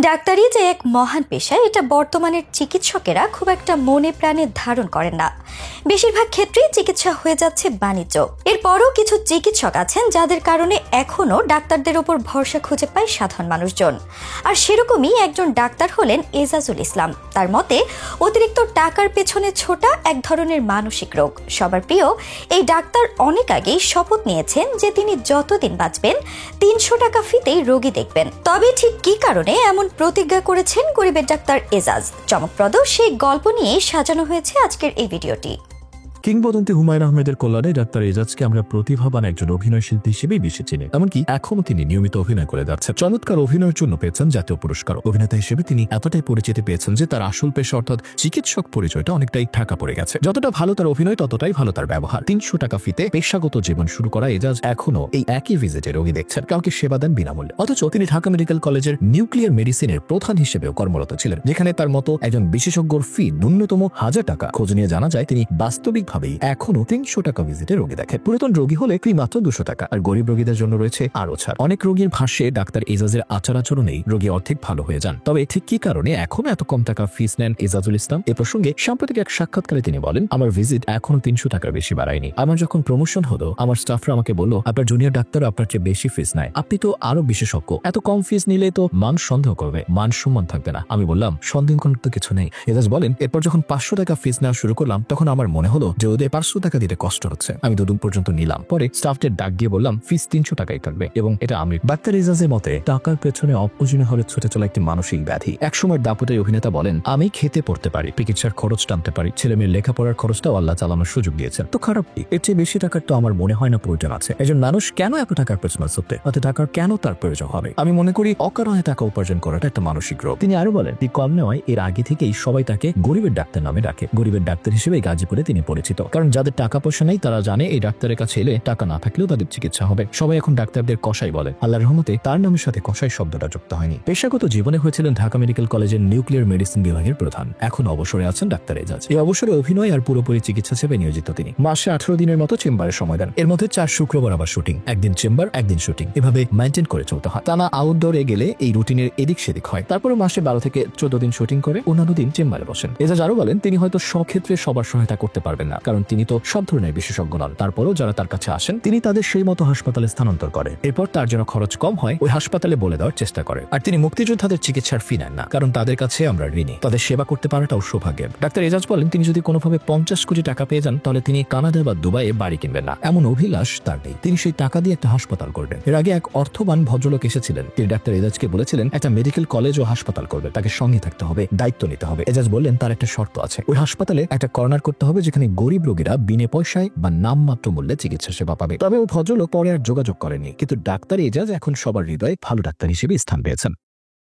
ডাক্তারি যে এক মহান পেশা এটা বর্তমানের চিকিৎসকেরা খুব একটা মনে প্রাণে ধারণ করেন না। বেশিরভাগ ক্ষেত্রেই চিকিৎসা হয়ে যাচ্ছে বাণিজ্য। এরপরও কিছু চিকিৎসক আছেন যাদের কারণে এখনো ডাক্তারদের উপর ভরসা খুঁজে পায় সাধারণ মানুষজন। আর সেরকমই একজন ডাক্তার হলেন এজাজুল ইসলাম। তার মতে অতিরিক্ত টাকার পেছনে ছোটা এক ধরনের মানসিক রোগ। সবার প্রিয় এই ডাক্তার অনেক আগেই শপথ নিয়েছেন যে তিনি যতদিন বাঁচবেন ৩০০ টাকা ফিতেই রোগী দেখবেন। তবে ঠিক কি কারণে এমন প্রতিজ্ঞা করেছেন গরিবের ডাক্তার এজাজ, চমকপ্রদ সেই গল্প নিয়ে সাজানো হয়েছে আজকের এই ভিডিওটি। কিংবদন্তি হুমায়ুন আহমেদের কল্যাণে ডাক্তার এজাজকে আমরা প্রতিভাবান একজন অভিনয় শিল্পী হিসেবেই বেশি চিনি। এমনকি এখনো তিনি নিয়মিত অভিনয় করে যাচ্ছেন। চমৎকার অভিনয়ের জন্য পেয়েছেন জাতীয় পুরস্কার। অভিনেতা হিসেবে তিনি এতটাই পরিচিতি পেয়েছেন যে তার আসল পেশা অর্থাৎ চিকিৎসক পরিচয়টা অনেকটাই ঢাকা পড়ে গেছে। যতটা ভালো তার অভিনয় ততটাই ভালো তার ব্যবহার। ৩০০ টাকা ফিতে পেশাগত জীবন শুরু করা এজাজ এখনো এই একই ভিজিটে রোগী দেখছেন, কাউকে সেবা দেন বিনামূল্যে। অথচ তিনি ঢাকা মেডিকেল কলেজের নিউক্লিয়ার মেডিসিনের প্রধান হিসেবেও কর্মরত ছিলেন, যেখানে তার মতো একজন বিশেষজ্ঞর ফি ন্যূনতম 1000 টাকা। খোঁজ নিয়ে জানা যায় তিনি বাস্তবিকভাবেই এখনো ৩০০ টাকা ভিজিটে রোগী দেখেন। পুরাতন রোগী হলে ফি মাত্র 200 টাকা, আর গরিব রোগীদের জন্য রয়েছে আরো ছাড়। অনেক রোগীর ভাষ্যে ডাক্তার এজাজের আচার আচরণেই রোগী অর্ধেক ভালো হয়ে যান। তবে ঠিক কি কারণে এখনো এত কম টাকা ফিস নেন এজাজুল ইসলাম? এ প্রসঙ্গে সাম্প্রতিক এক সাক্ষাৎকারে তিনি বলেন, আমার ভিজিট এখনো ৩০০ টাকার বেশি বাড়ায়নি। আমার যখন প্রমোশন হলো আমার স্টাফরা আমাকে বলল, আপনার জুনিয়র ডাক্তার আপনার চেয়ে বেশি ফিস নেয়, আপনি তো আরো বিশেষজ্ঞ, এত কম ফিস নিলে তো মানুষ সন্দেহ করবে, মান সম্মান থাকবে না। আমি বললাম, সন্দেহ করার তো কিছু নেই। এজাজ বলেন, এরপর যখন ৫০০ টাকা ফিস নেওয়া শুরু করলাম তখন আমার মনে হলো যে ওদের ৫০০ টাকা দিতে কষ্ট হচ্ছে। আমি দুদিন পর্যন্ত নিলাম। পরে স্টাফদের ডাক দিয়ে বললাম, ফিস ৩০০ টাকাই থাকবে এবং এটা আমি। ডাক্তার এজাজের মতে টাকার পেছনে অপ্রয়োজনীয় হলে ছুটে চলা একটি মানসিক ব্যাধি। একসময় দাপুটে অভিনেতা বলেন, আমি খেতে পড়তে পারি, চিকিৎসার খরচ টানতে পারি, ছেলে মেয়ের লেখাপড়ার খরচটাও আল্লাহ চালানোর সুযোগ দিয়েছেন, তো খারাপ কি? এর চেয়ে বেশি টাকার তো আমার মনে হয় না প্রয়োজন আছে। একজন মানুষ কেন এত টাকার পেছনে ছুটতে, অত টাকার কেন তার প্রয়োজন হবে? আমি মনে করি অকারণে টাকা উপার্জন করাটা একটা মানসিক রোগ। তিনি আরো বলেন, তিনি কম নয়, এর আগে থেকেই সবাই তাকে গরিবের ডাক্তার নামে ডাকে। গরিবের ডাক্তার হিসেবে গাজীপুরে তিনি পরিচিত, কারণ যাদের টাকা পয়সা নেই তারা জানে এই ডাক্তারের কাছে এলে টাকা না থাকলেও তাদের চিকিৎসা হবে। সবাই এখন ডাক্তারদের কসাই বলে। আল্লাহর রহমতে তার নামের সাথে কসাই শব্দটা যুক্ত হয়নি। পেশাগত জীবনে হয়েছিলেন ঢাকা মেডিকেল কলেজের নিউক্লিয়ার মেডিসিন বিভাগের প্রধান। এখন অবসরে আছেন ডাক্তার এজাজ। এই অবসরে অভিনয় আর পুরোপুরি চিকিৎসা সেবায় নিয়োজিত তিনি। মাসে 18 দিনের মতো চেম্বারে সময় দেন। এর মধ্যে 4 শুক্রবার আবার শুটিং, একদিন চেম্বার একদিন শুটিং, এভাবে মেইনটেইন করে চলতে হয়। টানা আউটডোরে গেলে এই রুটিনের এদিক সেদিক হয়। তারপরে মাসে 12 থেকে 14 দিন শুটিং করে অন্যান্য দিন চেম্বারে বসেন। এজাজ আরো বলেন, তিনি হয়তো সব ক্ষেত্রে সবার সহায়তা করতে পারবেন না, কারণ তিনি তো সব ধরনের বিশেষজ্ঞ নন। তারপরও যারা তার কাছে আসেন তিনি তাদের সেই মতো হাসপাতালে স্থানান্তর করে। এরপর তার যেন খরচ কম হয় ওই হাসপাতালে বলে দেওয়ার চেষ্টা করে। আর তিনি মুক্তিযোদ্ধাদের চিকিৎসার ফি নেন না, কারণ তাদের কাছে আমরা ঋণী। তাদের সেবা করতে পারাটাও সৌভাগ্যের। ডাক্তার এজাজ বলেন, তিনি যদি কোনোভাবে 50 কোটি টাকা পেয়ে যান তাহলে তিনি কানাডা বা দুবাইয়ে বাড়ি কিনবেন না, এমন অভিলাষ তার নেই। তিনি সেই টাকা দিয়ে একটা হাসপাতাল করবেন। এর আগে এক অর্থবান ভদ্রলোক এসেছিলেন, তিনি ডাক্তার এজাজকে বলেছিলেন একটা মেডিকেল কলেজ ও হাসপাতাল করবে, তাকে সঙ্গে থাকতে হবে, দায়িত্ব নিতে হবে। এজাজ বললেন, তার একটা শর্ত আছে, ওই হাসপাতালে একটা কর্নার করতে হবে যেখানে গরিব রোগীরা বিনা পয়সায় বা নামমাত্র মূল্যে চিকিৎসা সেবা পাবে। তবে ওই ভদ্রলোক পরে আর যোগাযোগ করেনি, কিন্তু ডাক্তার এজাজ এখন সবার হৃদয়ে ভালো ডাক্তার হিসেবে স্থান পেয়েছেন।